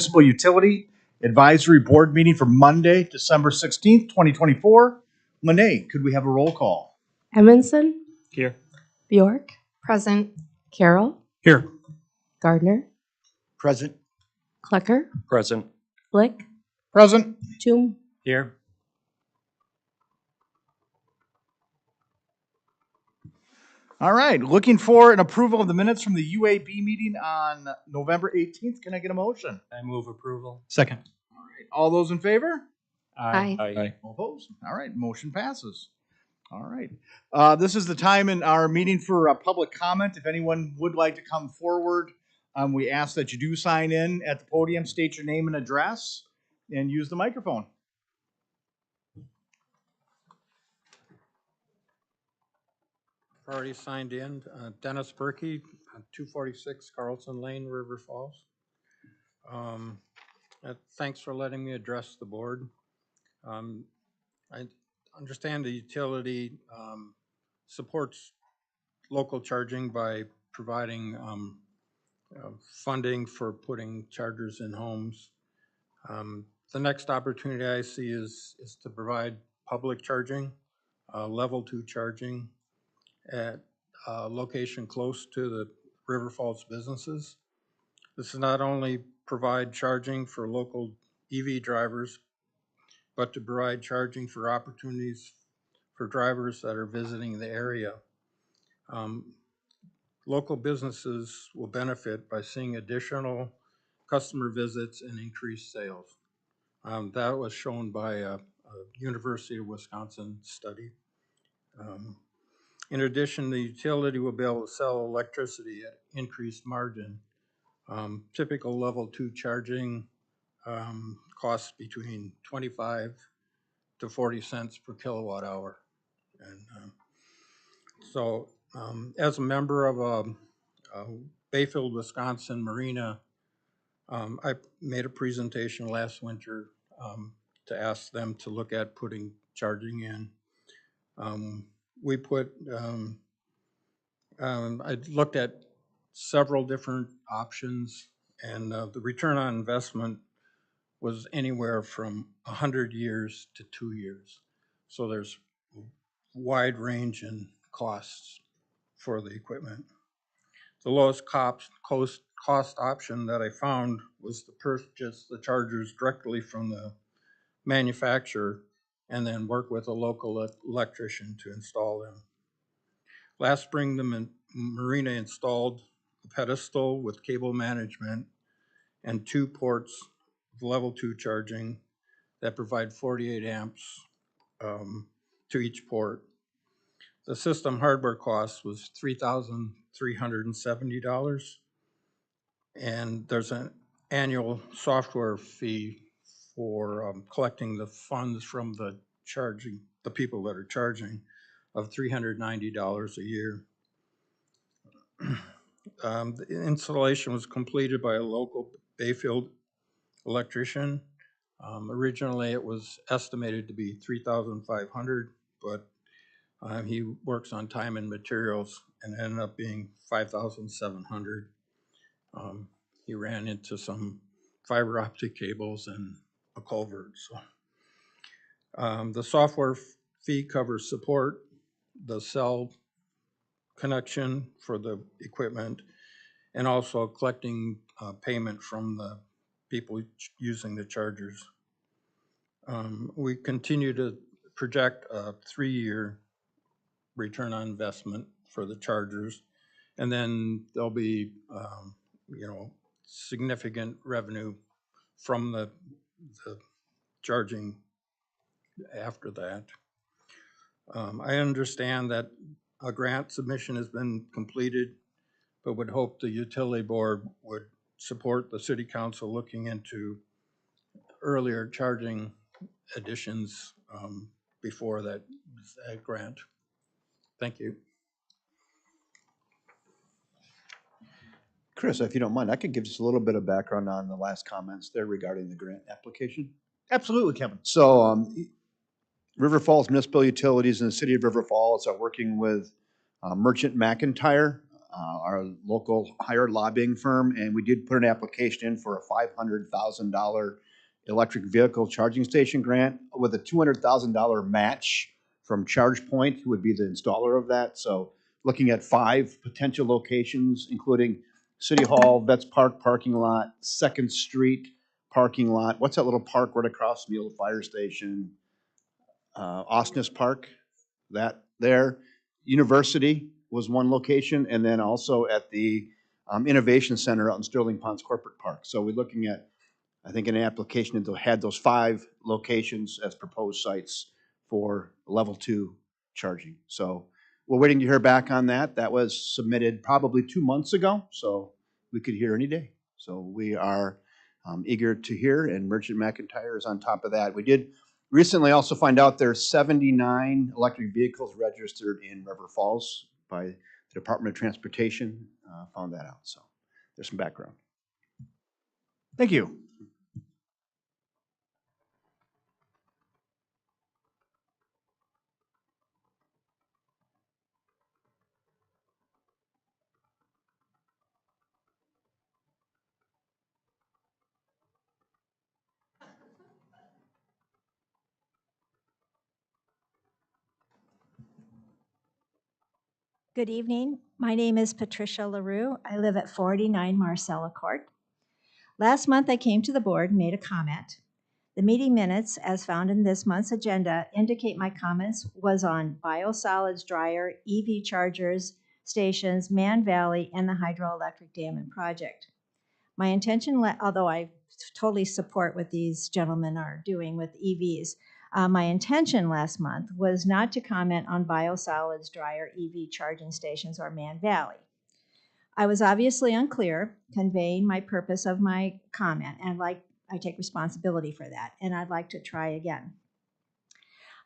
Municipal Utility Advisory Board meeting for Monday, December 16th, 2024. Lene, could we have a roll call? Edmondson, Here. Bjork, Present. Carroll, Here. Gardner, Present. Klecker, Present. Blick, Present. Toom. Here. All right, looking for an approval of the minutes from the UAB meeting on November 18th. Can I get a motion? I move approval. Second. All right, all those in favor? Aye. Aye. All opposed? All right, motion passes. All right. This is the time in our meeting for public comment. If anyone would like to come forward, we ask that you do sign in at the podium, state your name and address, and use the microphone. Already signed in. Dennis Berkey, 246 Carlson Lane, River Falls. Thanks for letting me address the board. I understand the utility supports local charging by providing funding for putting chargers in homes. The next opportunity I see is to provide public charging, level 2 charging at a location close to the River Falls businesses. This is not only provide charging for local EV drivers, but to provide charging for opportunities for drivers that are visiting the area. Local businesses will benefit by seeing additional customer visits and increased sales. That was shown by a University of Wisconsin study. In addition, the utility will be able to sell electricity at increased margin. Typical level 2 charging costs between 25 to 40 cents per kilowatt hour. And as a member of a Bayfield, Wisconsin marina, I made a presentation last winter to ask them to look at putting charging in. I looked at several different options, and the return on investment was anywhere from 100 years to 2 years. So there's a wide range in costs for the equipment. The lowest cost option that I found was to purchase the chargers directly from the manufacturer and then work with a local electrician to install them. Last spring, the marina installed a pedestal with cable management and 2 ports of level 2 charging that provide 48 amps to each port. The system hardware cost was $3,370, and there's an annual software fee for collecting the funds from the people that are charging, of $390 a year. The installation was completed by a local Bayfield electrician. Originally, it was estimated to be $3,500, but he works on time and materials and ended up being $5,700. He ran into some fiber optic cables and a culvert. So the software fee covers support, the cell connection for the equipment, and also collecting payment from the people using the chargers. We continue to project a 3-year return on investment for the chargers, and then there'll be significant revenue from the charging after that. I understand that a grant submission has been completed, but would hope the utility board would support the city council looking into earlier charging additions before that grant. Thank you. Chris, if you don't mind, I could give just a little bit of background on the last comments there regarding the grant application. Absolutely, Kevin. So River Falls Municipal Utilities and the City of River Falls are working with Merchant McIntyre our local hired lobbying firm, and we did put an application in for a $500,000 electric vehicle charging station grant with a $200,000 match from ChargePoint, who would be the installer of that. So looking at 5 potential locations, including City Hall, Vets Park parking lot, 2nd Street parking lot. What's that little park right across from the old fire station? Osnes Park, that there. University was one location, and then also at the Innovation Center out in Sterling Ponds Corporate Park. So we're looking at, I think, an application that had those 5 locations as proposed sites for level 2 charging. So we're waiting to hear back on that. That was submitted probably 2 months ago, so we could hear any day. So we are eager to hear, and Merchant McIntyre is on top of that. We did recently also find out there's 79 electric vehicles registered in River Falls by the Department of Transportation. Found that out, so there's some background. Thank you. Good evening. My name is Patricia LaRue. I live at 49 Marcella Court. Last month, I came to the board and made a comment. The meeting minutes, as found in this month's agenda, indicate my comments was on Biosolids dryer, EV chargers, stations, Man Valley, and the hydroelectric dam and project. My intention, although I totally support what these gentlemen are doing with EVs, my intention last month was not to comment on Biosolids dryer, EV charging stations, or Man Valley. I was obviously unclear, conveying my purpose of my comment, and I take responsibility for that, and I'd like to try again.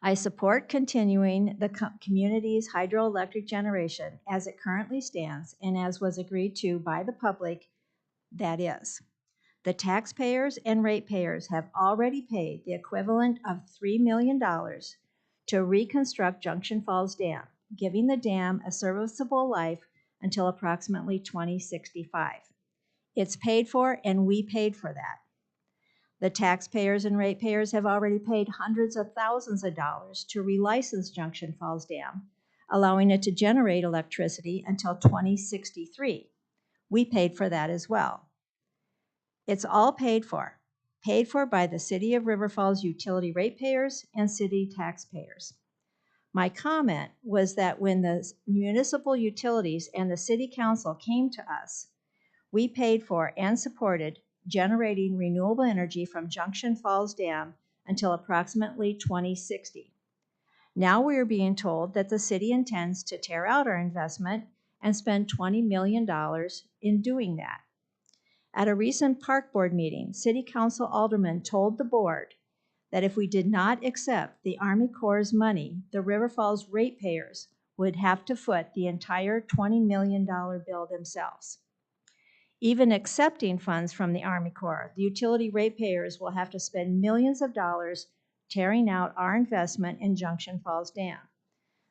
I support continuing the community's hydroelectric generation as it currently stands and as was agreed to by the public, that is. The taxpayers and ratepayers have already paid the equivalent of $3 million to reconstruct Junction Falls Dam, giving the dam a serviceable life until approximately 2065. It's paid for, and we paid for that. The taxpayers and ratepayers have already paid hundreds of thousands of dollars to relicense Junction Falls Dam, allowing it to generate electricity until 2063. We paid for that as well. It's all paid for by the City of River Falls utility ratepayers and city taxpayers. My comment was that when the municipal utilities and the city council came to us, we paid for and supported generating renewable energy from Junction Falls Dam until approximately 2060. Now we are being told that the city intends to tear out our investment and spend $20 million in doing that. At a recent park board meeting, City Council aldermen told the board that if we did not accept the Army Corps' money, the River Falls ratepayers would have to foot the entire $20 million bill themselves. Even accepting funds from the Army Corps, the utility ratepayers will have to spend millions of dollars tearing out our investment in Junction Falls Dam.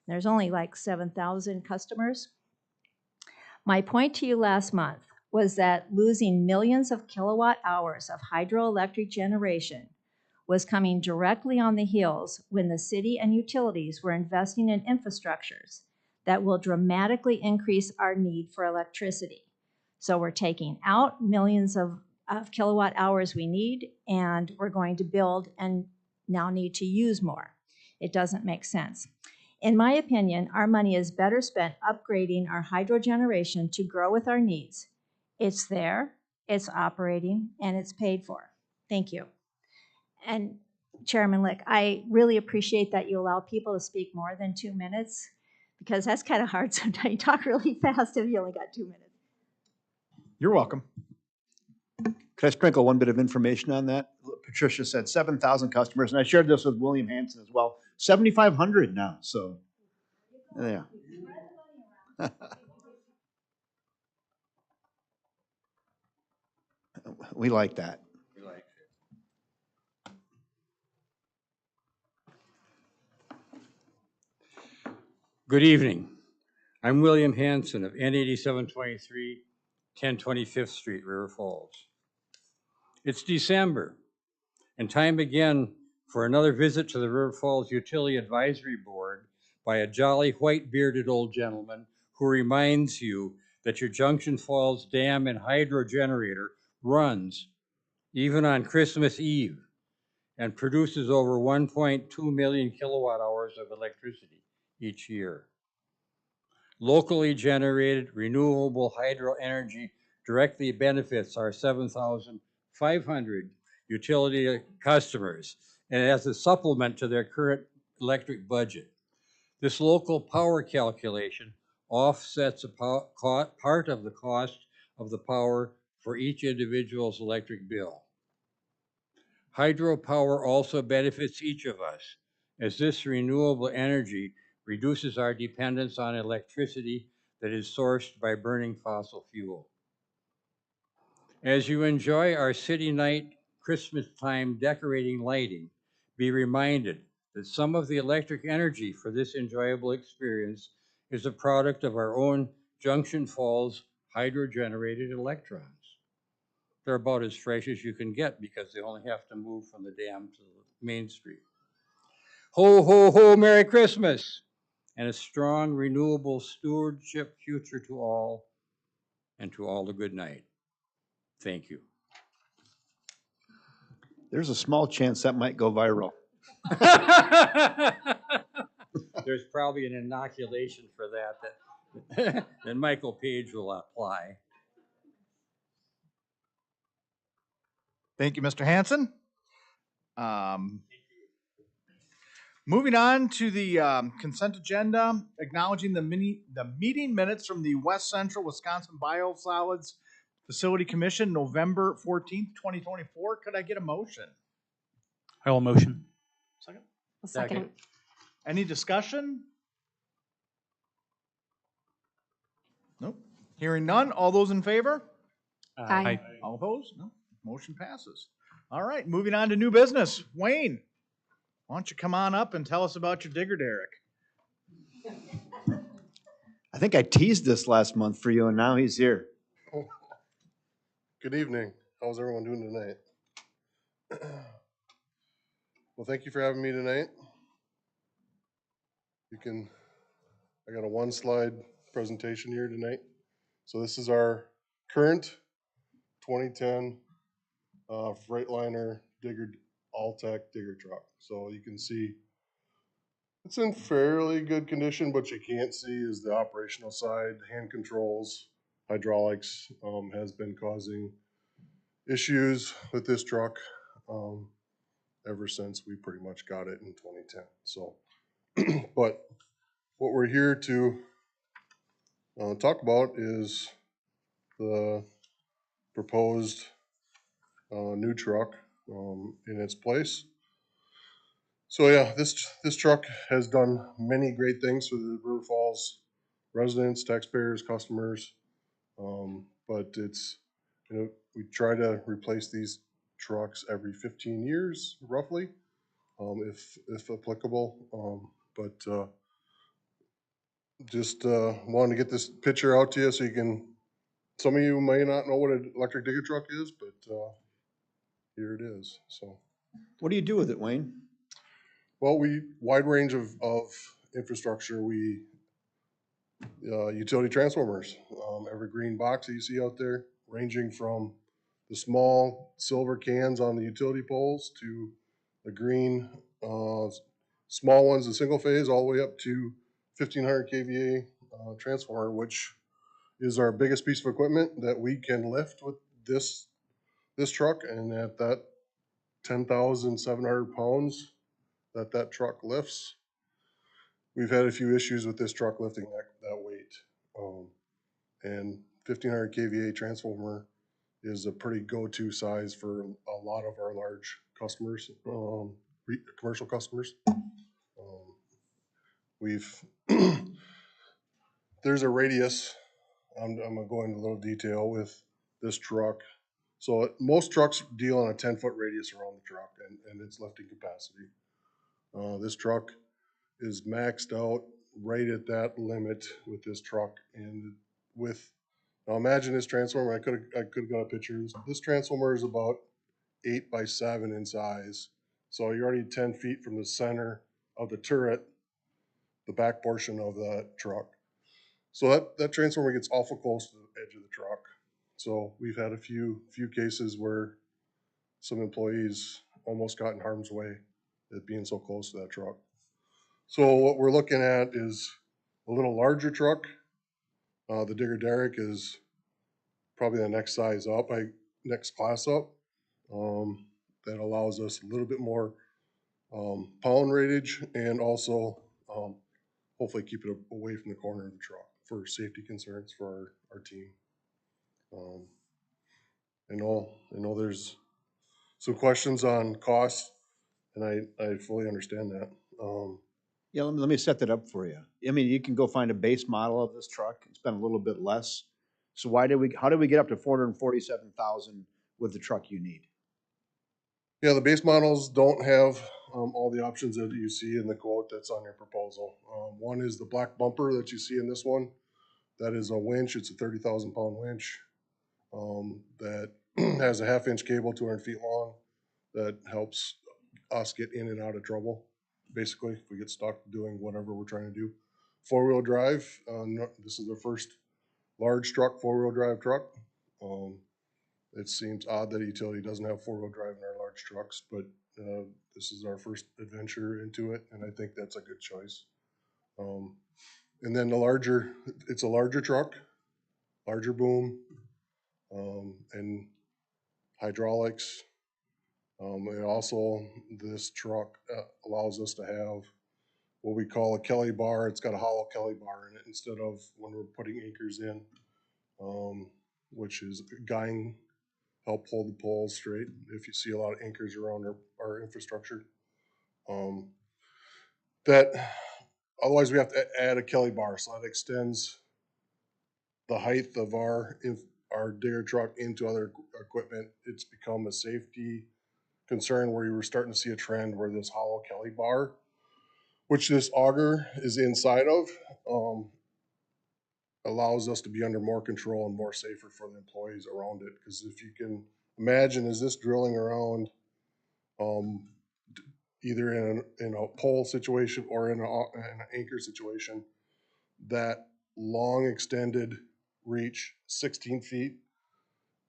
There's only like 7,000 customers. My point to you last month was that losing millions of kilowatt hours of hydroelectric generation was coming directly on the heels when the city and utilities were investing in infrastructures that will dramatically increase our need for electricity. So we're taking out millions of kilowatt hours we need, and we're going to build and now need to use more. It doesn't make sense. In my opinion, our money is better spent upgrading our hydro generation to grow with our needs. It's there, it's operating, and it's paid for. Thank you. And Chairman Lick, I really appreciate that you allow people to speak more than 2 minutes, because that's kind of hard sometimes. You talk really fast if you only got 2 minutes. You're welcome. Could I sprinkle one bit of information on that? Patricia said 7,000 customers, and I shared this with William Hanson as well. 7,500 now, so yeah. We like that. Good evening. I'm William Hanson of N8723, 1025th Street, River Falls. It's December, and time again for another visit to the River Falls Utility Advisory Board by a jolly white-bearded old gentleman who reminds you that your Junction Falls Dam and hydro generator runs even on Christmas Eve and produces over 1.2 million kilowatt hours of electricity each year. Locally generated renewable hydro energy directly benefits our 7,500 utility customers and as a supplement to their current electric budget. This local power calculation offsets a part of the cost of the power for each individual's electric bill. Hydropower also benefits each of us, as this renewable energy reduces our dependence on electricity that is sourced by burning fossil fuel. As you enjoy our city night Christmas time decorating lighting, be reminded that some of the electric energy for this enjoyable experience is a product of our own Junction Falls hydro-generated electrons. They're about as fresh as you can get because they only have to move from the dam to the main street. Ho, ho, ho, Merry Christmas, and a strong, renewable stewardship future to all, and to all a good night. Thank you. There's a small chance that might go viral. There's probably an inoculation for that that Michael Page will apply. Thank you, Mr. Hanson. Moving on to the consent agenda, acknowledging the meeting minutes from the West Central Wisconsin Biosolids Facility Commission, November 14th, 2024. Could I get a motion? I will motion. Second? A second. Any discussion? Nope. Hearing none. All those in favor? Aye. All opposed? No. Motion passes. All right, moving on to new business. Wayne, why don't you come on up and tell us about your digger derrick? I think I teased this last month for you, and now he's here. Good evening. How's everyone doing tonight? Well, thank you for having me tonight. I got a one-slide presentation here tonight. So this is our current 2010 Freightliner digger, all-tech digger truck. So you can see it's in fairly good condition, but you can't see is the operational side, hand controls, hydraulics has been causing issues with this truck ever since we pretty much got it in 2010. So, but what we're here to talk about is the proposed new truck in its place. So yeah, this truck has done many great things for the River Falls residents, taxpayers, customers, but it's, we try to replace these trucks every 15 years, roughly, if applicable. But just wanted to get this picture out to you so you can. Some of you may not know what an electric digger truck is, but here it is. So, What do you do with it, Wayne? well, wide range of infrastructure. We utility transformers, every green box that you see out there, ranging from the small silver cans on the utility poles to the green small ones, the single phase, all the way up to 1500 kVA transformer, which is our biggest piece of equipment that we can lift with this truck. And at that 10,700 pounds that truck lifts, we've had a few issues with this truck lifting that weight. And 1500 kVA transformer is a pretty go-to size for a lot of our large customers, commercial customers. There's a radius. I'm gonna go into a little detail with this truck. So most trucks deal on a 10-foot radius around the truck and its lifting capacity. This truck is maxed out right at that limit with this truck and now imagine this transformer, I could've got a picture. This transformer is about 8 by 7 in size. So you're already 10 feet from the center of the turret, the back portion of that truck. So that transformer gets awful close to the edge of the truck. So we've had a few cases where some employees almost got in harm's way at being so close to that truck. So what we're looking at is a little larger truck. The digger derrick is probably the next size up, next class up. That allows us a little bit more pound ratage and also hopefully keep it away from the corner of the truck for safety concerns for our team. I know there's some questions on costs, and I fully understand that. Yeah, let me set that up for you. I mean, you can go find a base model of this truck and spend a little bit less. So how did we get up to 447,000 with the truck you need? Yeah, the base models don't have all the options that you see in the quote that's on your proposal. One is the black bumper that you see in this one. That is a winch. It's a 30,000 pound winch that has a 1/2 inch cable, 200 feet long, that helps us get in and out of trouble. Basically, if we get stuck doing whatever we're trying to do. 4-wheel drive. This is the first large truck, 4-wheel drive truck. It seems odd that a utility doesn't have 4-wheel drive in our large trucks, but this is our first adventure into it, and I think that's a good choice. And then it's a larger truck, larger boom, and hydraulics. And also, this truck allows us to have what we call a Kelly bar. It's got a hollow Kelly bar in it instead of when we're putting anchors in, which is guying, help hold the poles straight if you see a lot of anchors around our infrastructure. That otherwise we have to add a Kelly bar, so that extends the height of our digger truck into other equipment. It's become a safety concern where you were starting to see a trend where this hollow Kelly bar, which this auger is inside of, allows us to be under more control and more safer for the employees around it. Because if you can imagine, is this drilling around either in a pole situation or in an anchor situation, that long extended reach, 16 feet,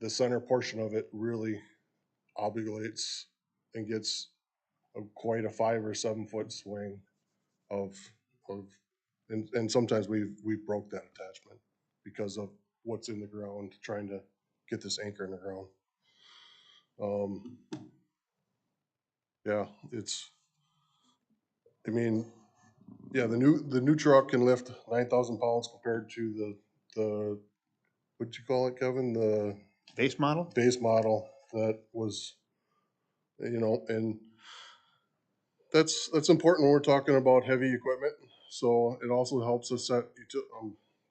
the center portion of it really obligulates and gets quite a 5 or 7 foot swing of and sometimes we've broke that attachment because of what's in the ground, trying to get this anchor in the ground. Yeah, the new truck can lift 9,000 pounds compared to the what'd you call it, Kevin? The Base model? base model that was, and that's important when we're talking about heavy equipment. So it also helps us I'm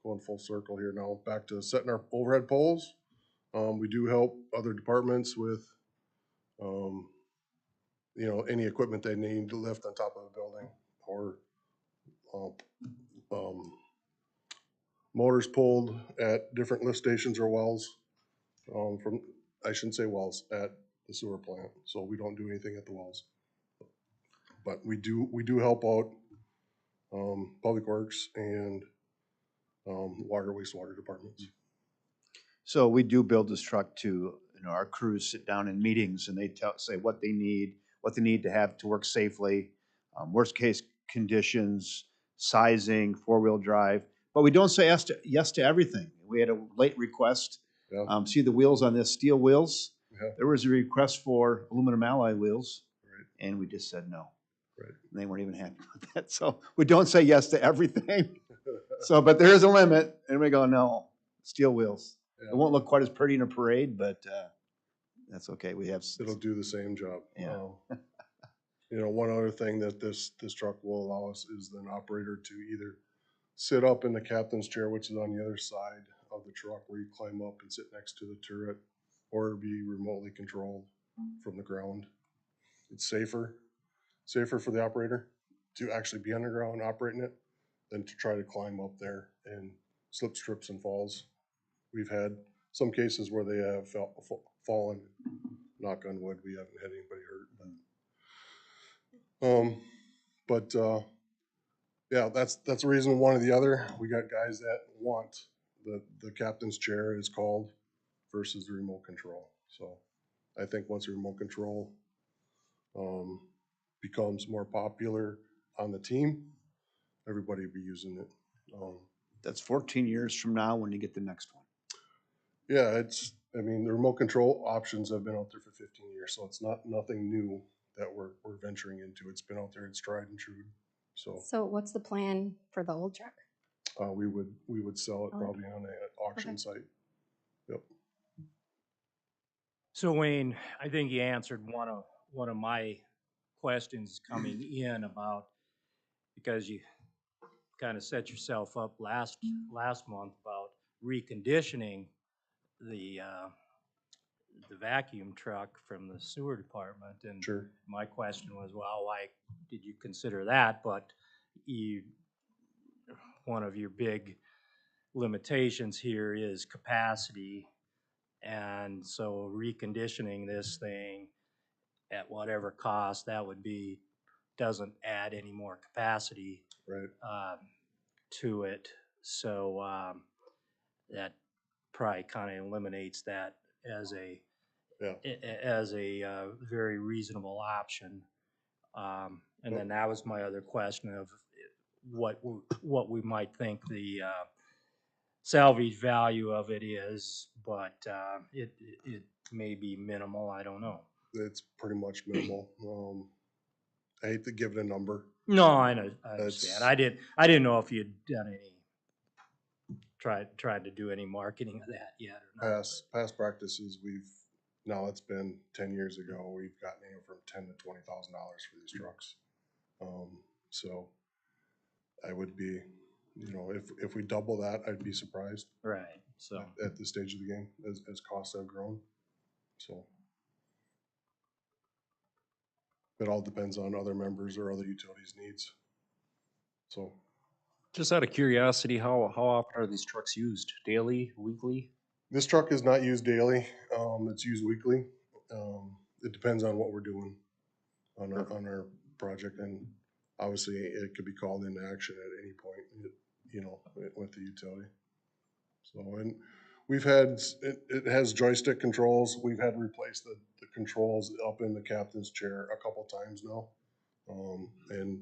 going full circle here now, back to setting our overhead poles. We do help other departments with, any equipment they need to lift on top of the building, or motors pulled at different lift stations or wells, I shouldn't say wells, at the sewer plant. So we don't do anything at the wells. But we do help out Public Works and water, wastewater departments. So we do build this truck to, our crews sit down in meetings and they say what they need to have to work safely, worst case conditions, sizing, 4-wheel drive. But we don't say yes to everything. We had a late request. Yeah. See the wheels on this, steel wheels? Yeah. There was a request for aluminum alloy wheels, Right. and we just said no. Right. And they weren't even happy with that. So we don't say yes to everything. So, but there is a limit, and we go, no, steel wheels. Yeah. It won't look quite as pretty in a parade, but that's okay. We have. It'll do the same job. Yeah. One other thing that this truck will allow us is an operator to either sit up in the captain's chair, which is on the other side of the truck, where you climb up and sit next to the turret, or be remotely controlled from the ground. It's safer for the operator to actually be on the ground operating it than to try to climb up there and slip, trips, and falls. We've had some cases where they have fallen. Knock on wood, we haven't had anybody hurt. Yeah, that's the reason. One or the other. We got guys that want the captain's chair is called versus the remote control. So I think once the remote control becomes more popular on the team, everybody will be using it. That's 14 years from now when you get the next one. Yeah, I mean, the remote control options have been out there for 15 years, so it's nothing new that we're venturing into. It's been out there, it's tried and true. So what's the plan for the old truck? We would sell it Oh, probably on an auction okay. site. Yep. So Wayne, I think you answered one of my questions coming in about, because you kind of set yourself up last month about reconditioning the vacuum truck from the sewer department. And Sure. my question was, well, why did you consider that? But one of your big limitations here is capacity. And so reconditioning this thing at whatever cost that would be doesn't add any more capacity Right. to it. So that probably kind of eliminates that as a very reasonable option. And then that was my other question of what we might think the salvage value of it is, but it may be minimal. I don't know. It's pretty much minimal. I hate to give it a number. No, I know. I understand. I didn't know if you'd done any tried to do any marketing of that yet or not. Past practices, now it's been 10 years ago, we've gotten anywhere from $10,000 to $20,000 for these trucks. So I would be, if we double that, I'd be surprised. Right. So At this stage of the game, as costs have grown. So it all depends on other members or other utilities' needs. So Just out of curiosity, how often are these trucks used? Daily, weekly? this truck is not used daily. It's used weekly. It depends on what we're doing on our project, and obviously it could be called into action at any point, with the utility. So, and we've had, it has joystick controls. We've had to replace the controls up in the captain's chair a couple times now. And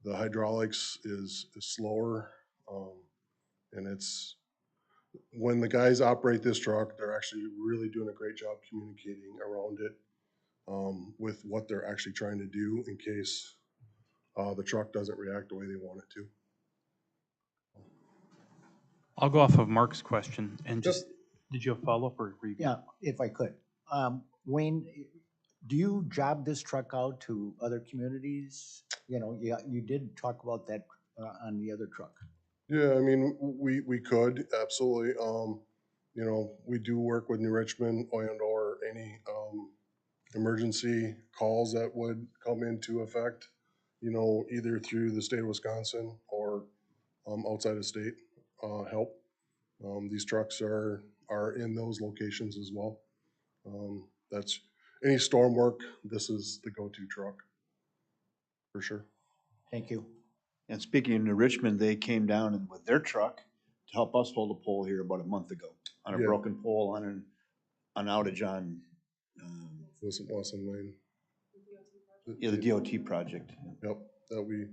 the hydraulics is slower. And when the guys operate this truck, they're actually really doing a great job communicating around it with what they're actually trying to do in case the truck doesn't react the way they want it to. I'll go off of Mark's question and just, did you have a follow-up or review? Yeah, if I could. Wayne, do you job this truck out to other communities? Yeah, you did talk about that on the other truck. Yeah, I mean, we could, absolutely. We do work with New Richmond or any emergency calls that would come into effect, either through the state of Wisconsin or outside of state help. These trucks are in those locations as well. That's any storm work, this is the go-to truck for sure. Thank you. And speaking of New Richmond, they came down and with their truck to help us hold a pole here about a month ago on a broken pole on an outage on Wilson Lane. the DOT project. Yep, that we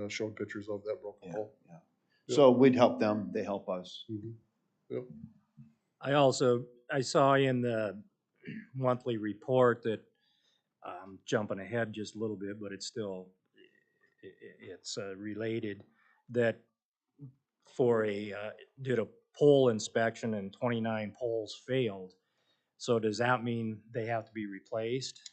showed pictures of that broken pole. Yeah. Yep. So we'd help them, they help us. Mm-hmm. Yep. I saw in the monthly report that, jumping ahead just a little bit, but it's still, it's related, that did a pole inspection and 29 poles failed. So does that mean they have to be replaced?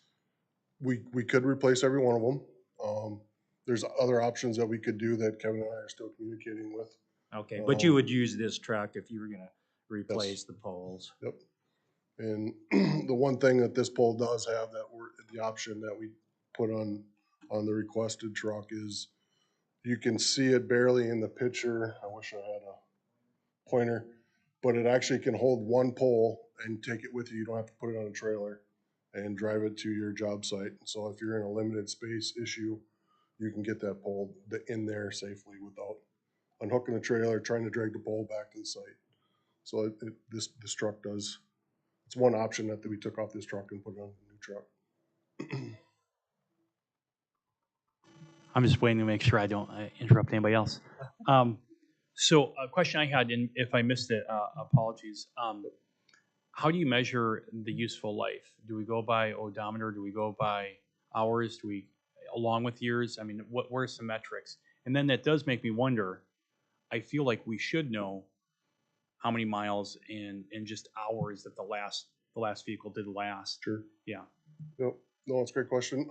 We could replace every one of them. There's other options that we could do that Kevin and I are still communicating with. Okay, but you would use this truck if you were gonna replace the poles? Yep. And the one thing that this pole does have the option that we put on the requested truck is You can see it barely in the picture. I wish I had a pointer, but it actually can hold one pole and take it with you. You don't have to put it on a trailer and drive it to your job site. So if you're in a limited space issue, you can get that pole in there safely without unhooking the trailer, trying to drag the pole back to the site. So this truck does, it's one option that we took off this truck and put it on the new truck. I'm just waiting to make sure I don't interrupt anybody else. So a question I had, and if I missed it, apologies. How do you measure the useful life? Do we go by odometer? Do we go by hours? Do we, along with years? I mean, what are some metrics? And then that does make me wonder, I feel like we should know how many miles in just hours that the last vehicle did last. Sure. Yeah. Yep. No, that's a great question.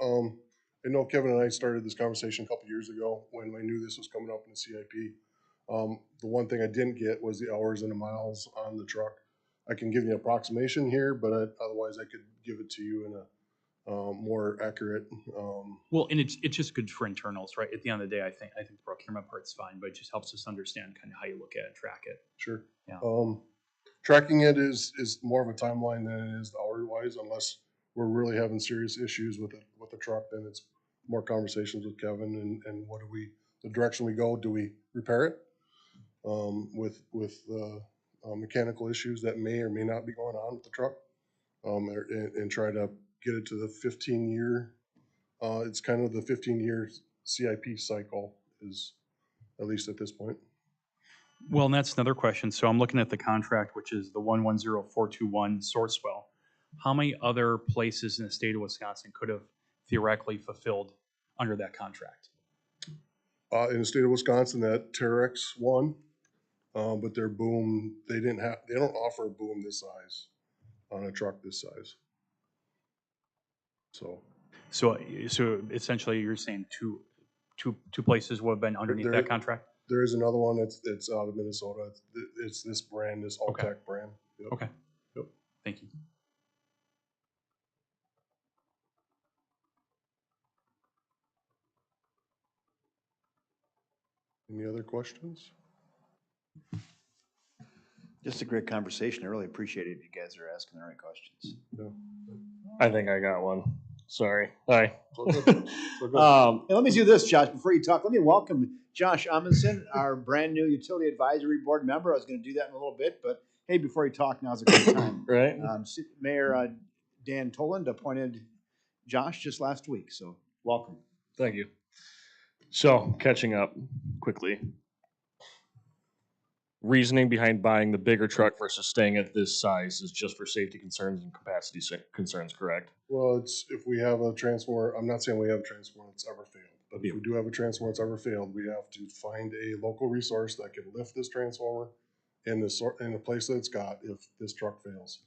I know Kevin and I started this conversation a couple years ago when I knew this was coming up in the CIP. The one thing I didn't get was the hours and the miles on the truck. I can give you an approximation here, but otherwise I could give it to you in a more accurate. Well, and it's just good for internals, right? At the end of the day, I think the procurement part's fine, but it just helps us understand kind of how you look at it, track it. Sure. Yeah. Tracking it is more of a timeline than it is hour wise, unless we're really having serious issues with the truck. Then it's more conversations with Kevin and what do we, the direction we go. Do we repair it with mechanical issues that may or may not be going on with the truck, and try to get it to the 15-year. It's kind of the 15-year CIP cycle is, at least at this point. Well, and that's another question. So I'm looking at the contract, which is the 110421 Sourcewell. How many other places in the state of Wisconsin could have theoretically fulfilled under that contract? In the state of Wisconsin, that Terex one, but their boom, they don't offer a boom this size on a truck this size. So essentially you're saying two places would have been underneath that contract? There is another one that's out of Minnesota. It's this brand, this All-Tech brand. Yep. Okay. Yep. Thank you. Any other questions? Just a great conversation. I really appreciate it if you guys are asking the right questions. Yeah. I think I got one. Sorry. Hi. Hey, let me do this, Josh, before you talk. Let me welcome Josh Amundsen, our brand new Utility Advisory Board member. I was going to do that in a little bit, but hey, before you talk, now's a great time. Right. Mayor Dan Toland appointed Josh just last week, so welcome. Thank you. So, catching up quickly. Reasoning behind buying the bigger truck versus staying at this size is just for safety concerns and capacity concerns, correct? Well, it's if we have a transformer, I'm not saying we have a transformer that's ever failed, but if we do have a transformer that's ever failed, we have to find a local resource that can lift this transformer in the place that it's got if this truck fails.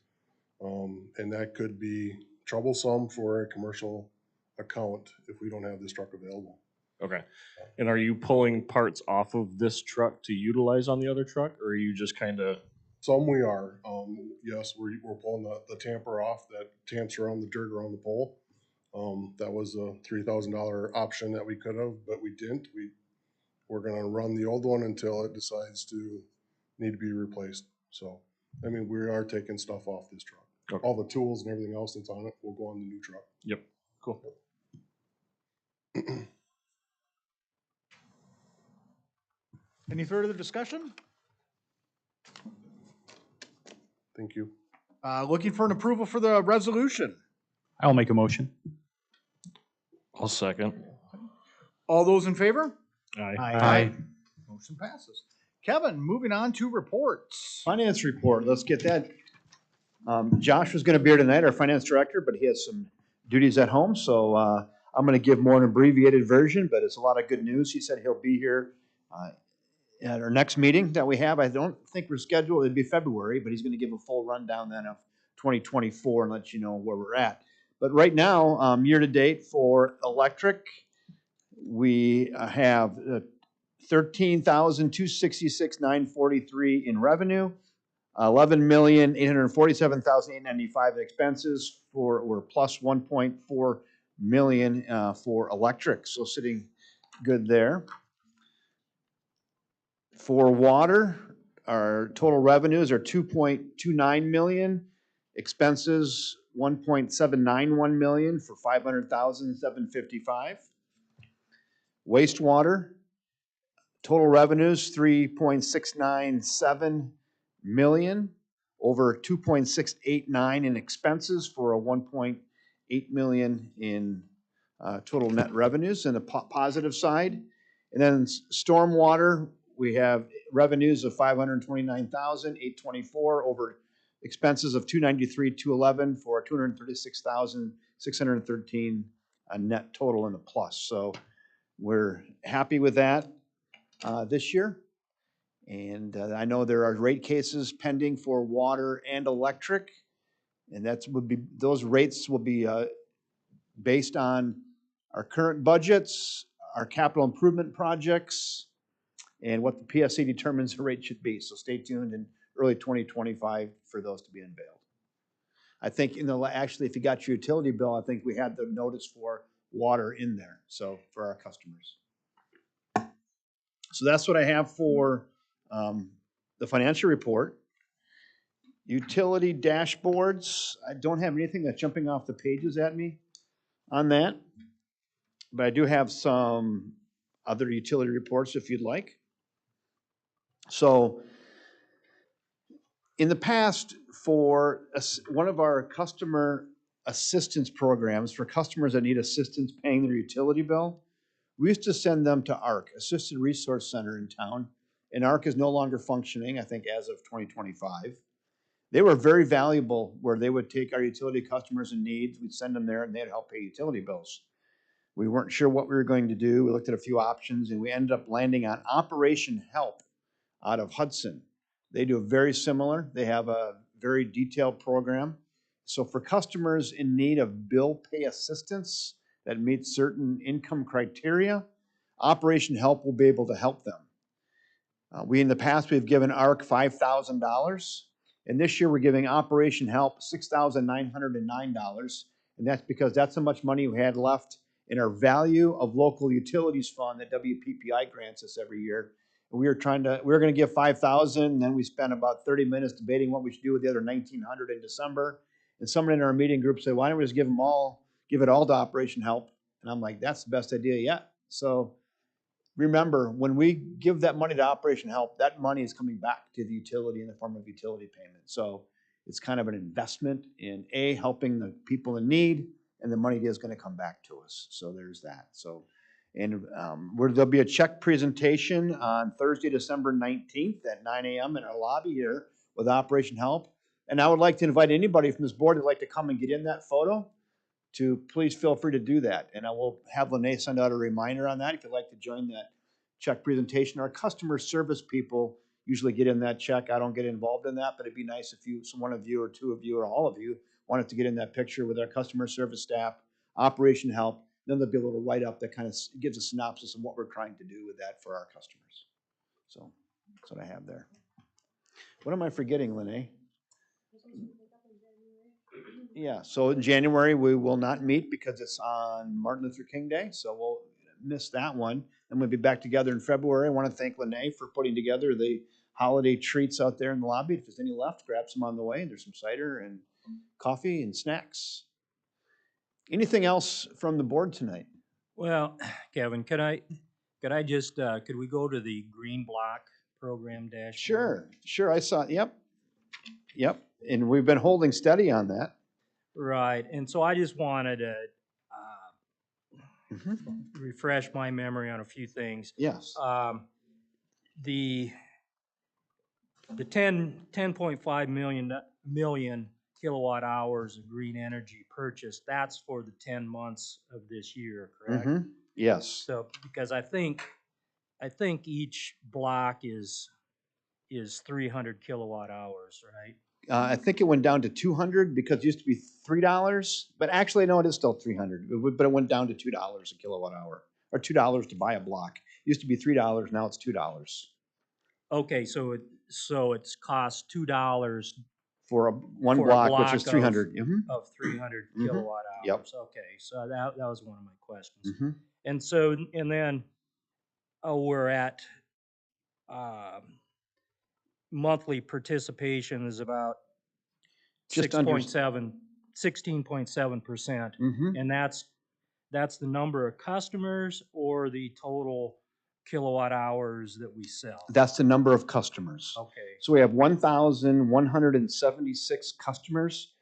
And that could be troublesome for a commercial account if we don't have this truck available. Okay. And are you pulling parts off of this truck to utilize on the other truck, or are you just kind of? Some we are. Yes, we're pulling the tamper off that tamps around the dirt around the pole. That was a $3,000 option that we could have, but we didn't. We're going to run the old one until it decides to need to be replaced. So, I mean, we are taking stuff off this truck. Okay. All the tools and everything else that's on it will go on the new truck. Yep. Cool. Any further discussion? Thank you. Looking for an approval for the resolution. I'll make a motion. I'll second. All those in favor? Aye. Aye. Motion passes. Kevin, moving on to reports. Finance report, let's get that. Josh was going to be here tonight, our finance director, but he has some duties at home, so I'm going to give more an abbreviated version, but it's a lot of good news. He said he'll be here at our next meeting that we have. I don't think we're scheduled, it'd be February, but he's going to give a full rundown then of 2024 and let you know where we're at. But right now, year to date for electric, we have $13,266,943 in revenue, $11,847,895 in expenses. We're plus 1.4 million for electric, so sitting good there. For water, our total revenues are 2.29 million, expenses 1.791 million for 500,755. Wastewater, total revenues 3.697 million, over 2.689 in expenses for a 1.8 million in total net revenues and the positive side. And then stormwater, we have revenues of 529,824 over expenses of 293,211 for 236,613 net total in the plus. So we're happy with that this year. And I know there are rate cases pending for water and electric, and those rates will be based on our current budgets, our capital improvement projects, and what the PSC determines the rate should be. So stay tuned in early 2025 for those to be unveiled. I think actually, if you got your utility bill, I think we had the notice for water in there, so for our customers. So that's what I have for the financial report. Utility dashboards, I don't have anything that's jumping off the pages at me on that, but I do have some other utility reports if you'd like. So in the past, for one of our customer assistance programs for customers that need assistance paying their utility bill, we used to send them to ARC, Assisted Resource Center in town, and ARC is no longer functioning, I think, as of 2025. They were very valuable where they would take our utility customers in need, we'd send them there, and they'd help pay utility bills. We weren't sure what we were going to do. We looked at a few options, and we ended up landing on Operation Help out of Hudson. They do very similar. They have a very detailed program. So for customers in need of bill pay assistance that meet certain income criteria, Operation Help will be able to help them. In the past, we've given ARC $5,000, and this year we're giving Operation Help $6,909, and that's because that's how much money we had left in our Value of Local Utilities Fund that WPPI grants us every year. And we were going to give $5,000, and then we spent about 30 minutes debating what we should do with the other $1,900 in December. And someone in our meeting group said, "Why don't we just give it all to Operation Help?" And I'm like, "That's the best idea yet." So remember, when we give that money to Operation Help, that money is coming back to the utility in the form of utility payment. So it's kind of an investment in helping the people in need, and the money is going to come back to us. So there's that. So, and there'll be a check presentation on Thursday, December 19th at 9 a.m. in our lobby here with Operation Help. And I would like to invite anybody from this board who'd like to come and get in that photo to please feel free to do that. And I will have Lene send out a reminder on that if you'd like to join that check presentation. Our customer service people usually get in that check. I don't get involved in that, but it'd be nice if one of you or two of you or all of you wanted to get in that picture with our customer service staff, Operation Help. Then there'll be a little write-up that kind of gives a synopsis of what we're trying to do with that for our customers. So that's what I have there. What am I forgetting, Lene? Yeah, so in January, we will not meet because it's on Martin Luther King Day, so we'll miss that one. And we'll be back together in February. I want to thank Lene for putting together the holiday treats out there in the lobby. If there's any left, grab some on the way. There's some cider and coffee and snacks. Anything else from the board tonight? Well, Kevin, could we go to the green block program dashboard? Sure, I saw, yep. And we've been holding steady on that. Right, and so I just wanted to refresh my memory on a few things. Yes. The 10.5 million kilowatt hours of green energy purchased, that's for the 10 months of this year, correct? Yes. So, because I think each block is 300 kilowatt hours, right? I think it went down to 200 because it used to be $3, but actually, no, it is still 300, but it went down to $2 a kilowatt hour, or $2 to buy a block. It used to be $3, now it's $2. Okay, so it's cost $2 for one block, which is 300. Of 300 kilowatt hours. Yep. Okay, so that was one of my questions. And then we're at monthly participation is about Just under- 16.7%. And that's the number of customers or the total kilowatt hours that we sell? That's the number of customers. Okay. So we have 1,176 customers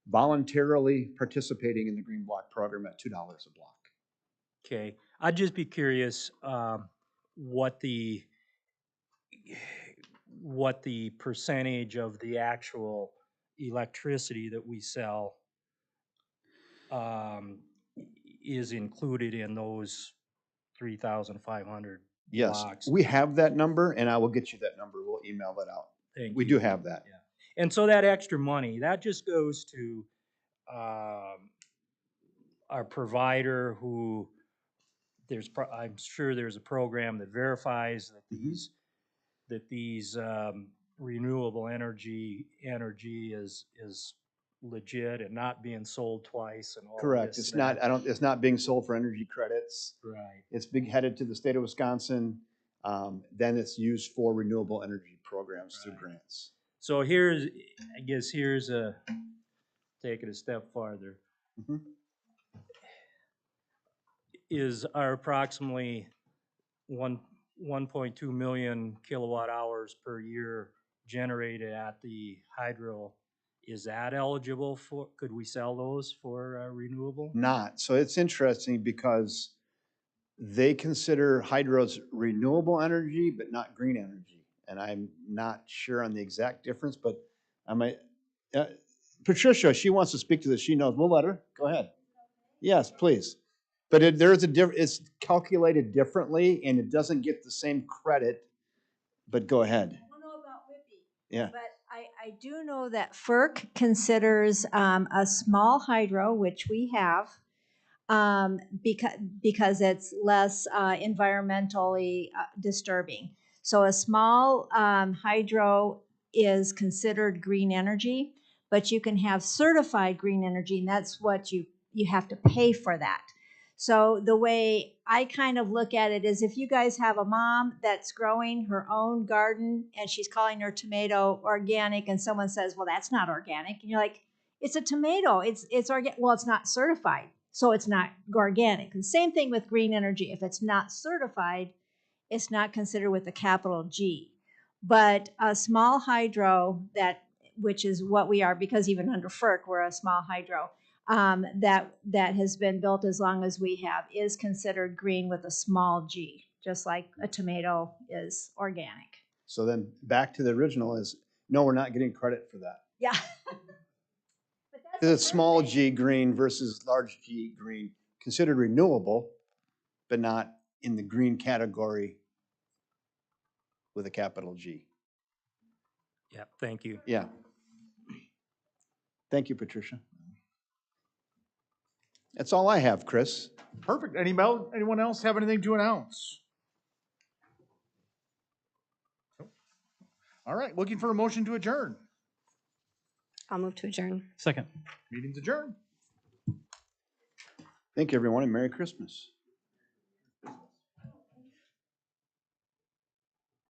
voluntarily participating in the Green Block program at $2 a block. Okay. I'd just be curious what the percentage of the actual electricity that we sell is included in those 3,500 Yes, blocks. we have that number, and I will get you that number. We'll email that out. Thank We you. do have that. Yeah. And so that extra money, that just goes to our provider who I'm sure there's a program that verifies that these renewable energy is legit and not being sold twice and all Correct. this. It's not. It's not being sold for energy credits. Right. It's headed to the state of Wisconsin. Then it's used for renewable energy programs through grants. So take it a step farther. Is our approximately 1.2 million kilowatt hours per year generated at the hydro, is that eligible for, could we sell those for renewable? Not. So it's interesting because they consider hydros renewable energy, but not green energy. And I'm not sure on the exact difference, but I might. Patricia, she wants to speak to this. She knows. We'll let her. Go ahead. Yes, please. But there's a it's calculated differently, and it doesn't get the same credit. But go ahead. I don't know about Whippy. Yeah. But I do know that FERC considers a small hydro, which we have, because it's less environmentally disturbing. So a small hydro is considered green energy, but you can have certified green energy, and that's what you have to pay for that. So the way I kind of look at it is if you guys have a mom that's growing her own garden and she's calling her tomato organic and someone says, well, that's not organic. And you're like, it's a tomato. It's organic. Well, it's not certified, so it's not organic. The same thing with green energy. If it's not certified, it's not considered with a capital G. But a small hydro which is what we are, because even under FERC, we're a small hydro, that has been built as long as we have, is considered green with a small g, just like a tomato is organic. So then back to the original is, no, we're not getting credit for that. Yeah. It's small g green versus large G green, considered renewable, but not in the green category with a capital G. Yeah, thank you. Yeah. Thank you, Patricia. That's all I have, Chris. Perfect. Anyone else have anything to announce? All right, looking for a motion to adjourn. I'll move to adjourn. Second. Meeting's adjourned. Thank you, everyone, and Merry Christmas.